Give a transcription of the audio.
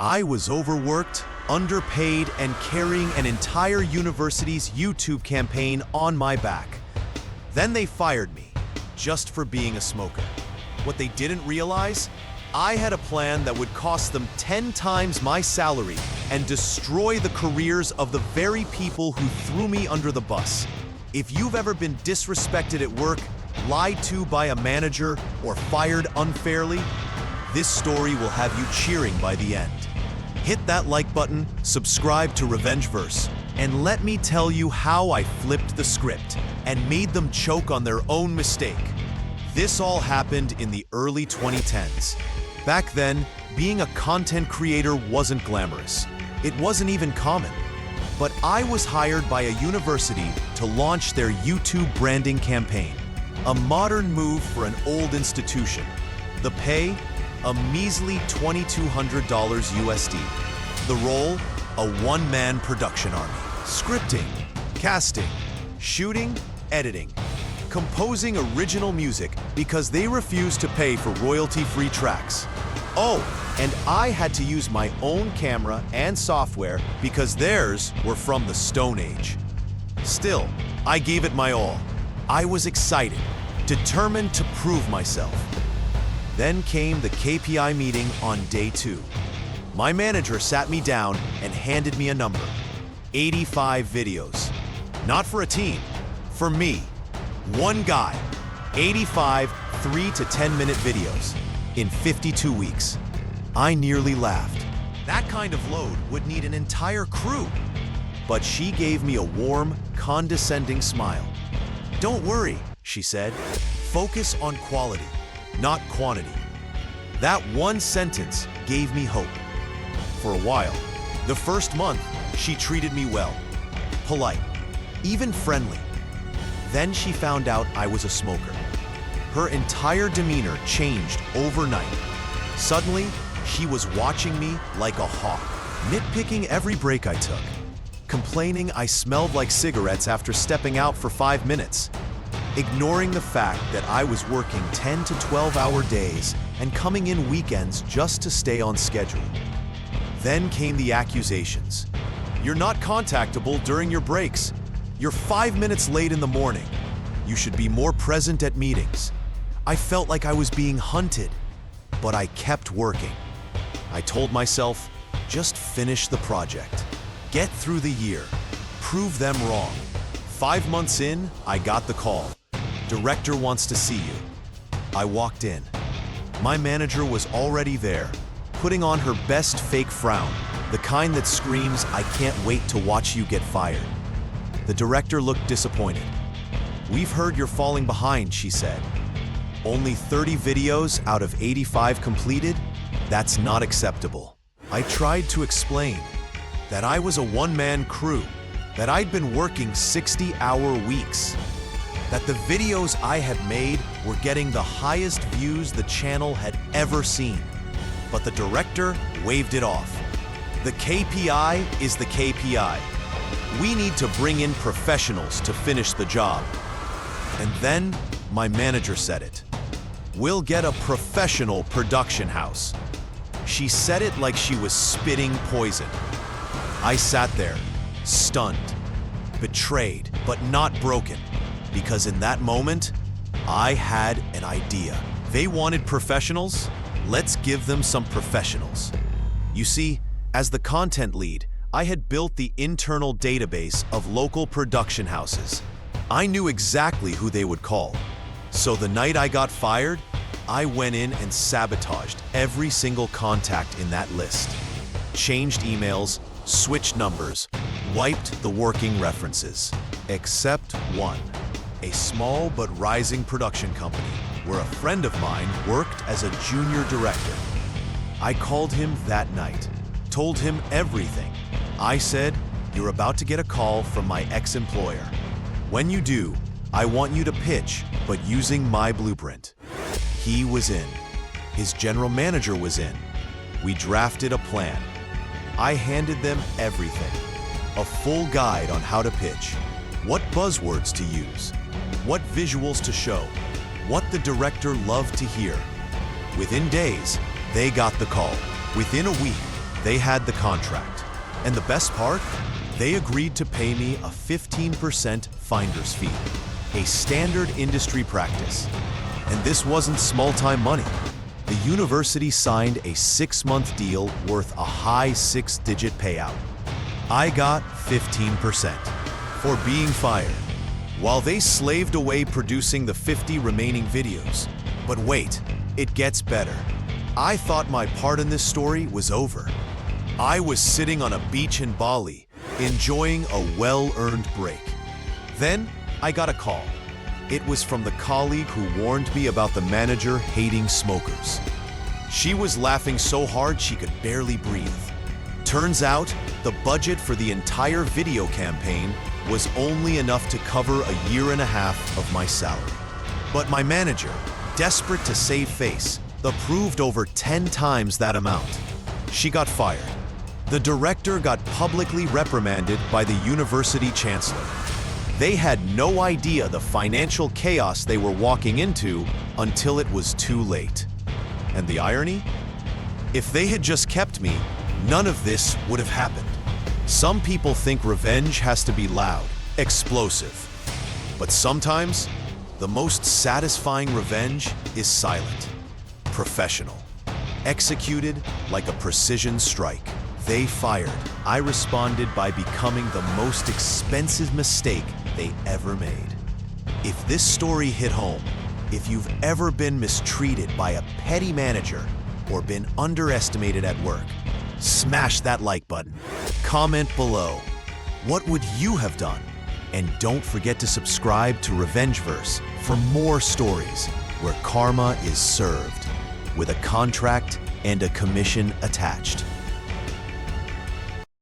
I was overworked, underpaid, and carrying an entire university's YouTube campaign on my back. Then they fired me, just for being a smoker. What they didn't realize? I had a plan that would cost them 10 times my salary and destroy the careers of the very people who threw me under the bus. If you've ever been disrespected at work, lied to by a manager, or fired unfairly, this story will have you cheering by the end. Hit that like button, subscribe to RevengeVerse, and let me tell you how I flipped the script and made them choke on their own mistake. This all happened in the early 2010s. Back then, being a content creator wasn't glamorous. It wasn't even common. But I was hired by a university to launch their YouTube branding campaign, a modern move for an old institution. The pay? A measly $2,200 USD. The role? A one-man production army. Scripting, casting, shooting, editing, composing original music because they refused to pay for royalty-free tracks. Oh, and I had to use my own camera and software because theirs were from the Stone Age. Still, I gave it my all. I was excited, determined to prove myself. Then came the KPI meeting on day 2. My manager sat me down and handed me a number: 85 videos. Not for a team, for me. One guy, 85 3 to 10-minute videos in 52 weeks. I nearly laughed. That kind of load would need an entire crew. But she gave me a warm, condescending smile. "Don't worry," she said. "Focus on quality, not quantity." That one sentence gave me hope. For a while, the first month, she treated me well, polite, even friendly. Then she found out I was a smoker. Her entire demeanor changed overnight. Suddenly, she was watching me like a hawk, nitpicking every break I took, complaining I smelled like cigarettes after stepping out for 5 minutes, ignoring the fact that I was working 10 to 12-hour days and coming in weekends just to stay on schedule. Then came the accusations. "You're not contactable during your breaks. You're 5 minutes late in the morning. You should be more present at meetings." I felt like I was being hunted, but I kept working. I told myself, just finish the project. Get through the year. Prove them wrong. 5 months in, I got the call. "Director wants to see you." I walked in. My manager was already there, putting on her best fake frown, the kind that screams, "I can't wait to watch you get fired." The director looked disappointed. "We've heard you're falling behind," she said. "Only 30 videos out of 85 completed? That's not acceptable." I tried to explain that I was a one-man crew, that I'd been working 60-hour weeks, that the videos I had made were getting the highest views the channel had ever seen. But the director waved it off. The KPI is the KPI. We need to bring in professionals to finish the job. And then my manager said it. "We'll get a professional production house." She said it like she was spitting poison. I sat there, stunned, betrayed, but not broken. Because in that moment, I had an idea. They wanted professionals? Let's give them some professionals. You see, as the content lead, I had built the internal database of local production houses. I knew exactly who they would call. So the night I got fired, I went in and sabotaged every single contact in that list. Changed emails, switched numbers, wiped the working references. Except one. A small but rising production company where a friend of mine worked as a junior director. I called him that night, told him everything. I said, "You're about to get a call from my ex-employer. When you do, I want you to pitch, but using my blueprint." He was in. His general manager was in. We drafted a plan. I handed them everything. A full guide on how to pitch, what buzzwords to use, what visuals to show, what the director loved to hear. Within days, they got the call. Within a week, They had the contract. And the best part? They agreed to pay me a 15% finder's fee, a standard industry practice. And this wasn't small-time money. The university signed a 6-month deal worth a high 6-digit payout. I got 15% for being fired, while they slaved away producing the 50 remaining videos. But wait, it gets better. I thought my part in this story was over. I was sitting on a beach in Bali, enjoying a well-earned break. Then I got a call. It was from the colleague who warned me about the manager hating smokers. She was laughing so hard she could barely breathe. Turns out, the budget for the entire video campaign was only enough to cover a year and a half of my salary. But my manager, desperate to save face, approved over 10 times that amount. She got fired. The director got publicly reprimanded by the university chancellor. They had no idea the financial chaos they were walking into until it was too late. And the irony? If they had just kept me, none of this would have happened. Some people think revenge has to be loud, explosive. But sometimes, the most satisfying revenge is silent, professional, executed like a precision strike. They fired. I responded by becoming the most expensive mistake they ever made. If this story hit home, if you've ever been mistreated by a petty manager or been underestimated at work, smash that like button. Comment below. What would you have done? And don't forget to subscribe to RevengeVerse for more stories where karma is served with a contract and a commission attached.